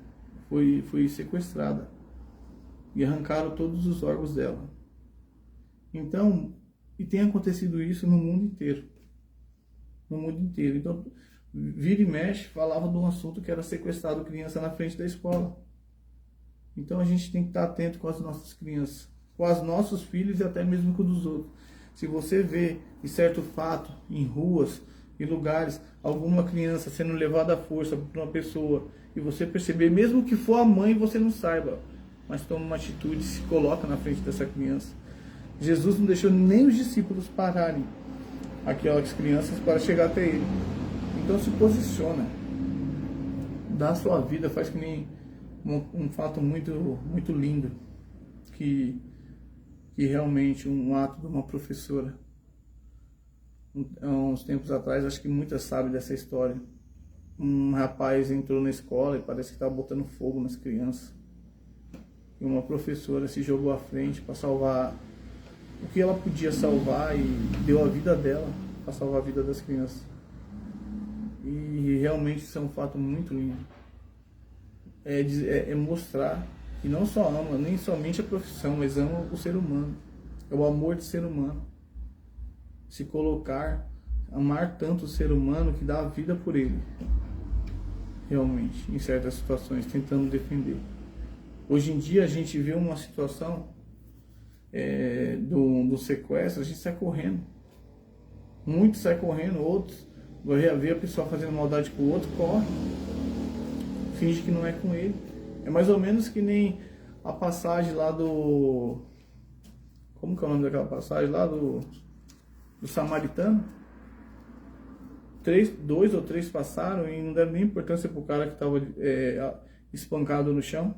foi sequestrada e arrancaram todos os órgãos dela. Então, e tem acontecido isso no mundo inteiro. No mundo inteiro. Então, vira e mexe, falava de um assunto que era sequestrado criança na frente da escola. Então a gente tem que estar atento com as nossas crianças, com os nossos filhos e até mesmo com os dos outros. Se você vê em certo fato, em ruas, em lugares, alguma criança sendo levada à força por uma pessoa, e você perceber, mesmo que for a mãe, você não saiba, mas toma uma atitude, se coloca na frente dessa criança. Jesus não deixou nem os discípulos pararem aquelas crianças para chegar até ele. Então se posiciona, dá a sua vida, faz que nem um fato muito, muito lindo, que realmente um ato de uma professora, uns tempos atrás, acho que muitas sabem dessa história. Um rapaz entrou na escola e parece que estava botando fogo nas crianças. E uma professora se jogou à frente para salvar o que ela podia salvar e deu a vida dela para salvar a vida das crianças. E realmente isso é um fato muito lindo. É mostrar que não só ama, nem somente a profissão, mas ama o ser humano. É o amor de ser humano. Se colocar, amar tanto o ser humano que dá a vida por ele. Realmente, em certas situações, tentando defender. Hoje em dia a gente vê uma situação do sequestro, a gente sai correndo. Muitos saem correndo, outros vê a pessoa fazendo maldade com o outro, corre. Finge que não é com ele. É mais ou menos que nem a passagem lá do... Como que é o nome daquela passagem lá do samaritano? 2 ou 3 passaram e não deram nem importância pro cara que estava espancado no chão.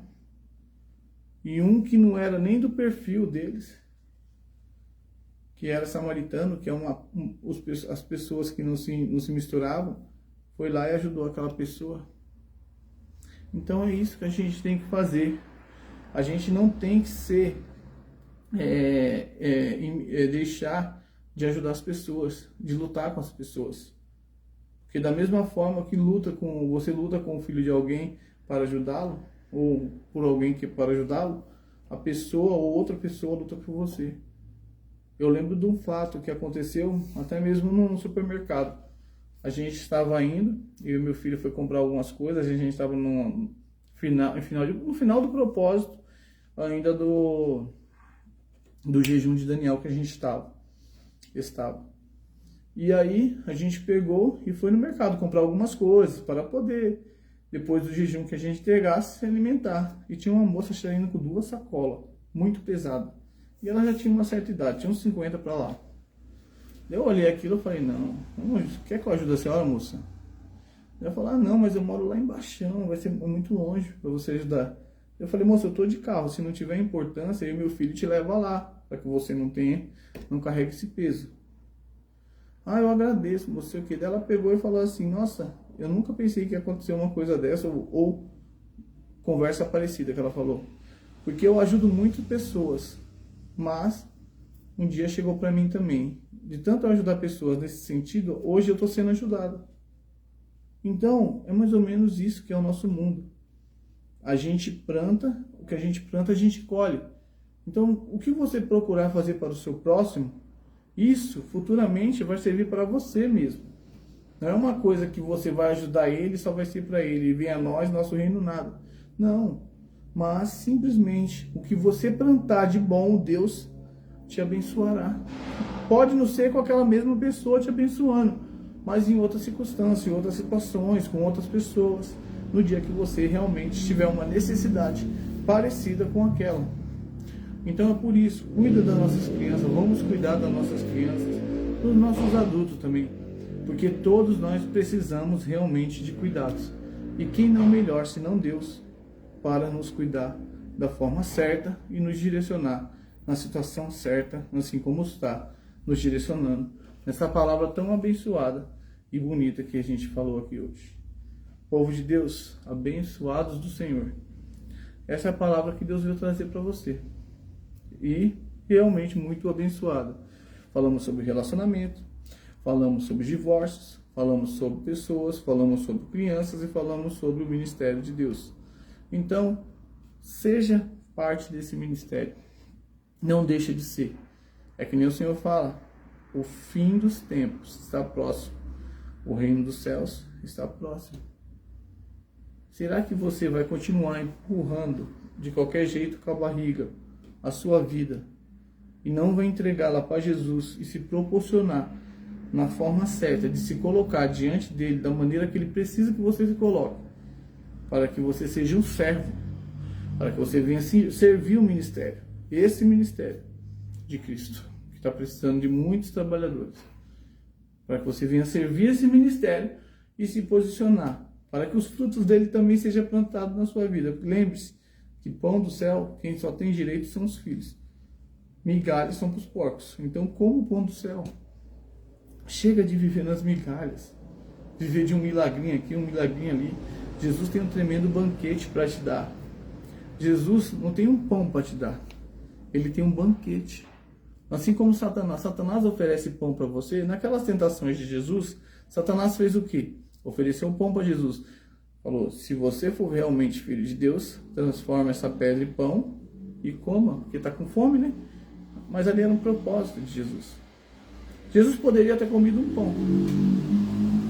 E um que não era nem do perfil deles, que era samaritano, que é as pessoas que não se misturavam, foi lá e ajudou aquela pessoa. Então é isso que a gente tem que fazer. A gente não tem que deixar de ajudar as pessoas, de lutar com as pessoas. Porque da mesma forma que você luta com o filho de alguém para ajudá-lo, ou por alguém para ajudá-lo, a pessoa ou outra pessoa luta por você. Eu lembro de um fato que aconteceu até mesmo no supermercado. A gente estava indo, eu e meu filho foi comprar algumas coisas, a gente estava no final do propósito ainda do jejum de Daniel que a gente estava. E aí a gente pegou e foi no mercado comprar algumas coisas para poder, depois do jejum que a gente entregasse, se alimentar. E tinha uma moça saindo com 2 sacolas, muito pesada. E ela já tinha uma certa idade, tinha uns 50 para lá. Eu olhei aquilo e falei, não, quer que eu ajude a senhora, moça? Ela falou, não, mas eu moro lá embaixo, vai ser muito longe para você ajudar. Eu falei, moça, eu tô de carro, se não tiver importância, eu e meu filho te leva lá, para que você não carregue esse peso. Eu agradeço, você o que? Ela pegou e falou assim, nossa, eu nunca pensei que ia acontecer uma coisa dessa, ou conversa parecida que ela falou. Porque eu ajudo muito pessoas, mas um dia chegou para mim também. De tanto eu ajudar pessoas nesse sentido, hoje eu estou sendo ajudado. Então, é mais ou menos isso que é o nosso mundo. A gente planta, o que a gente planta, a gente colhe. Então, o que você procurar fazer para o seu próximo, isso futuramente vai servir para você mesmo. Não é uma coisa que você vai ajudar ele e só vai ser para ele. E vem a nós, nosso reino, nada. Não. Mas simplesmente o que você plantar de bom, Deus te abençoará. Pode não ser com aquela mesma pessoa te abençoando, mas em outras circunstâncias, em outras situações, com outras pessoas, no dia que você realmente tiver uma necessidade parecida com aquela. Então é por isso, cuida das nossas crianças, vamos cuidar das nossas crianças, dos nossos adultos também, porque todos nós precisamos realmente de cuidados. E quem não melhor senão Deus para nos cuidar da forma certa e nos direcionar na situação certa, assim como está nos direcionando nessa palavra tão abençoada e bonita que a gente falou aqui hoje. Povo de Deus, abençoados do Senhor. Essa é a palavra que Deus veio trazer para você. E realmente muito abençoada. Falamos sobre relacionamento, falamos sobre divórcios, falamos sobre pessoas, falamos sobre crianças e falamos sobre o ministério de Deus. Então, seja parte desse ministério. Não deixa de ser. É que nem o Senhor fala, o fim dos tempos está próximo. O reino dos céus está próximo. Será que você vai continuar empurrando de qualquer jeito com a barriga a sua vida e não vai entregá-la para Jesus e se proporcionar na forma certa de se colocar diante dele da maneira que ele precisa que você se coloque, para que você seja um servo, para que você venha servir o ministério, esse ministério de Cristo, que está precisando de muitos trabalhadores, para que você venha servir esse ministério e se posicionar, para que os frutos dele também sejam plantados na sua vida. Lembre-se que pão do céu, quem só tem direito são os filhos. Migalhas são para os porcos. Então, como o pão do céu. Chega de viver nas migalhas. Viver de um milagrinho aqui, um milagrinho ali. Jesus tem um tremendo banquete para te dar. Jesus não tem um pão para te dar. Ele tem um banquete. Assim como Satanás oferece pão para você, naquelas tentações de Jesus, Satanás fez o quê? Ofereceu pão para Jesus. Falou, se você for realmente filho de Deus, transforma essa pedra em pão e coma, porque está com fome, né? Mas ali era um propósito de Jesus. Jesus poderia ter comido um pão.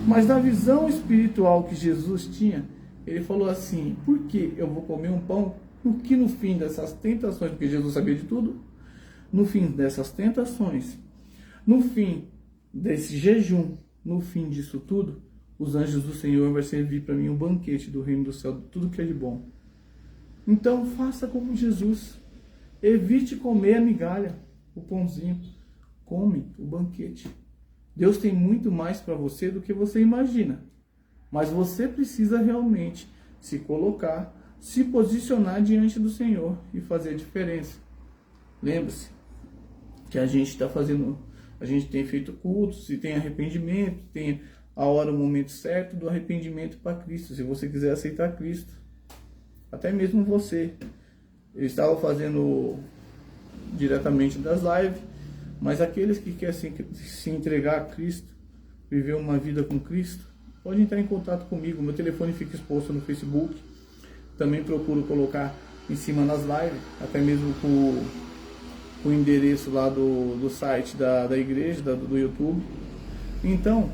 Mas na visão espiritual que Jesus tinha, ele falou assim, por que eu vou comer um pão? Porque no fim dessas tentações, porque Jesus sabia de tudo, no fim dessas tentações, no fim desse jejum, no fim disso tudo, os anjos do Senhor vão servir para mim um banquete do reino do céu, tudo que é de bom. Então faça como Jesus. Evite comer a migalha, o pãozinho. Come o banquete. Deus tem muito mais para você do que você imagina. Mas você precisa realmente se colocar, se posicionar diante do Senhor e fazer a diferença. Lembre-se que a gente está fazendo, a gente tem feito cultos e tem arrependimento, tem a hora, o momento certo do arrependimento para Cristo, se você quiser aceitar Cristo. Até mesmo você. Eu estava fazendo diretamente das lives, mas aqueles que querem se entregar a Cristo, viver uma vida com Cristo, pode entrar em contato comigo. Meu telefone fica exposto no Facebook. Também procuro colocar em cima nas lives, até mesmo com o endereço lá do site da igreja, do YouTube. Então,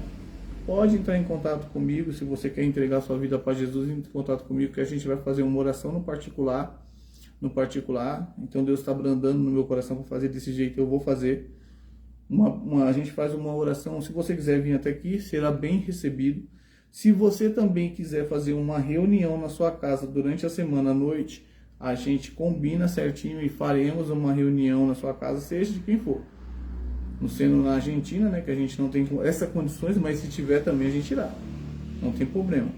pode entrar em contato comigo, se você quer entregar sua vida para Jesus, entre em contato comigo, que a gente vai fazer uma oração no particular. Então Deus está brandando no meu coração para fazer desse jeito, eu vou fazer. A gente faz uma oração, se você quiser vir até aqui, será bem recebido. Se você também quiser fazer uma reunião na sua casa durante a semana à noite, a gente combina certinho e faremos uma reunião na sua casa, seja de quem for. Não sendo na Argentina, né, que a gente não tem essas condições, mas se tiver também a gente irá. Não tem problema.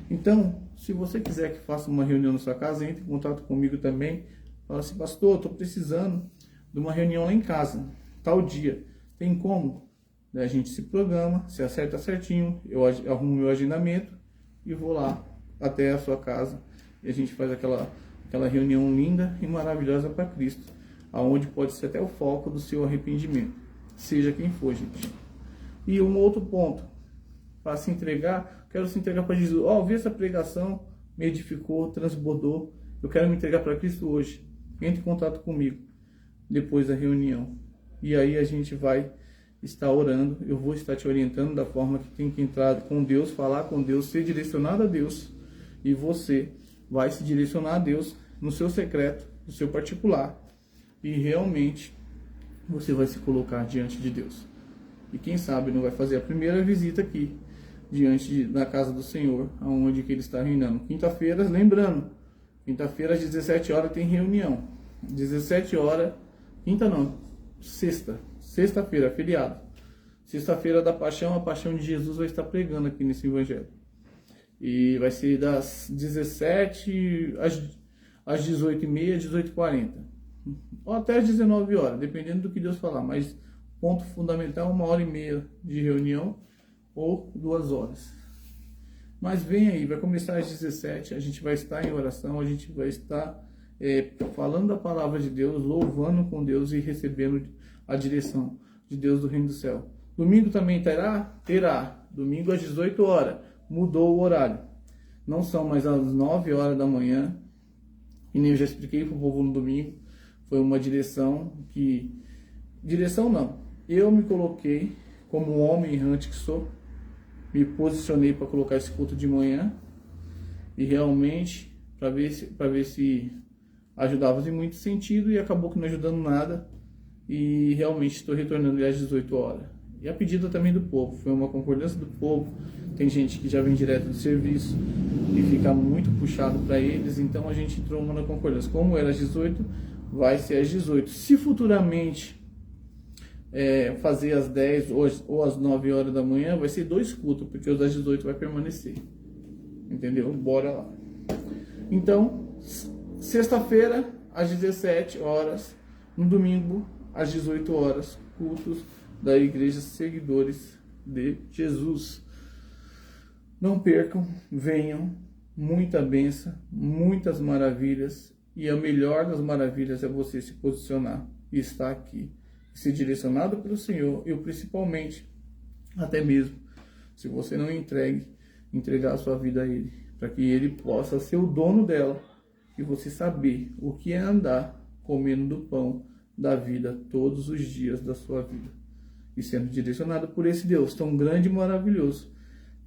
Então, se você quiser que faça uma reunião na sua casa, entre em contato comigo também. Fala assim, pastor, estou precisando de uma reunião lá em casa, tal dia. Tem como? Daí a gente se programa, se acerta certinho, eu arrumo meu agendamento e vou lá até a sua casa. E a gente faz aquela reunião linda e maravilhosa para Cristo, aonde pode ser até o foco do seu arrependimento, seja quem for, gente. E um outro ponto, para se entregar, quero se entregar para Jesus. Ouvi essa pregação, me edificou, transbordou, eu quero me entregar para Cristo hoje. Entre em contato comigo depois da reunião. E aí a gente vai estar orando, eu vou estar te orientando da forma que tem que entrar com Deus, falar com Deus, ser direcionado a Deus. E você vai se direcionar a Deus no seu secreto, no seu particular. E realmente você vai se colocar diante de Deus. E quem sabe não vai fazer a primeira visita aqui, da casa do Senhor, aonde que Ele está reinando. Quinta-feira, lembrando, quinta-feira às 17 horas tem reunião. 17 horas, quinta não, sexta-feira, feriado. Sexta-feira da Paixão, a Paixão de Jesus vai estar pregando aqui nesse Evangelho. E vai ser das 17 às 18h30, 18h40. Ou até às 19 horas, dependendo do que Deus falar. Mas ponto fundamental, 1h30 de reunião ou 2 horas. Mas vem aí, vai começar às 17, a gente vai estar em oração, a gente vai estar falando da palavra de Deus, louvando com Deus e recebendo a direção de Deus do Reino do Céu. Domingo também terá? Terá. Domingo às 18 horas. Mudou o horário. Não são mais às 9 horas da manhã. E nem eu já expliquei para o povo no domingo. Foi uma direção que... Direção não. Eu me coloquei como homem errante que sou. Me posicionei para colocar esse culto de manhã. E realmente, para ver se ajudava em muito sentido. E acabou que não ajudando nada. E realmente estou retornando às 18 horas. E a pedida também do povo. Foi uma concordância do povo. Tem gente que já vem direto do serviço e fica muito puxado para eles. Então a gente entrou na concordância. Como era às 18, vai ser às 18. Se futuramente fazer às 10 ou às 9 horas da manhã, vai ser 2 cultos, porque os às 18 vai permanecer. Entendeu? Bora lá. Então, sexta-feira às 17 horas, no domingo às 18 horas, cultos da Igreja Seguidores de Jesus. Não percam, venham, muita bênção, muitas maravilhas, e a melhor das maravilhas é você se posicionar e estar aqui ser direcionado pelo Senhor e principalmente, até mesmo, se você não entregar a sua vida a Ele, para que Ele possa ser o dono dela e você saber o que é andar comendo do pão da vida todos os dias da sua vida e sendo direcionado por esse Deus tão grande e maravilhoso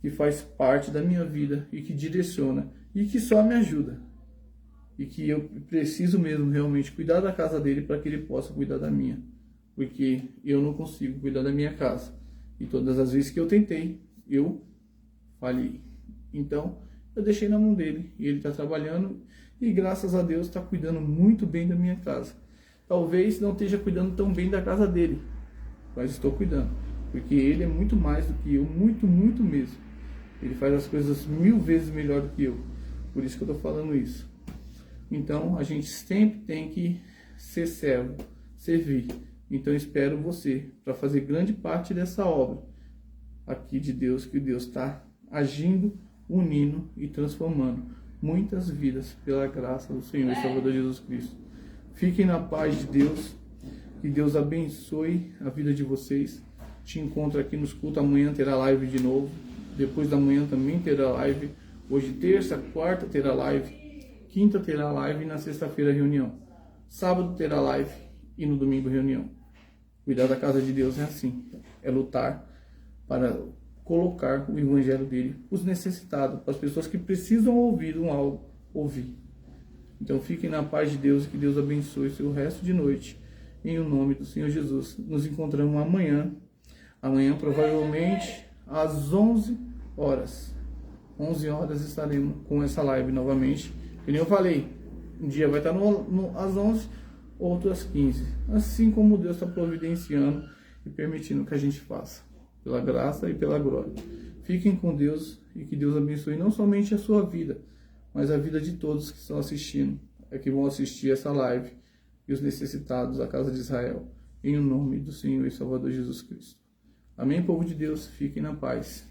que faz parte da minha vida e que direciona e que só me ajuda e que eu preciso mesmo realmente cuidar da casa dele para que ele possa cuidar da minha, porque eu não consigo cuidar da minha casa e todas as vezes que eu tentei eu falhei. Então eu deixei na mão dele e ele está trabalhando e graças a Deus está cuidando muito bem da minha casa. Talvez não esteja cuidando tão bem da casa dele, mas estou cuidando, porque ele é muito mais do que eu, muito, muito mesmo. Ele faz as coisas 1000 vezes melhor do que eu, por isso que eu estou falando isso. Então a gente sempre tem que ser servo, servir. Então eu espero você para fazer grande parte dessa obra aqui de Deus, que Deus está agindo, unindo e transformando muitas vidas pela graça do Senhor e Salvador Jesus Cristo. Fiquem na paz de Deus, que Deus abençoe a vida de vocês. Te encontro aqui nos cultos, amanhã terá live de novo, depois da manhã também terá live, hoje terça, quarta terá live, quinta terá live e na sexta-feira reunião, sábado terá live e no domingo reunião. Cuidar da casa de Deus é assim, é lutar para colocar o evangelho dele, os necessitados, para as pessoas que precisam ouvir algo, ouvir. Então fiquem na paz de Deus e que Deus abençoe o seu resto de noite, em o nome do Senhor Jesus. Nos encontramos amanhã provavelmente às 11 horas. 11 horas estaremos com essa live novamente. Como eu falei, um dia vai estar às 11, outro às 15. Assim como Deus está providenciando e permitindo que a gente faça. Pela graça e pela glória. Fiquem com Deus e que Deus abençoe não somente a sua vida, mas a vida de todos que estão assistindo, que vão assistir essa live e os necessitados da casa de Israel, em o nome do Senhor e Salvador Jesus Cristo. Amém, povo de Deus, fiquem na paz.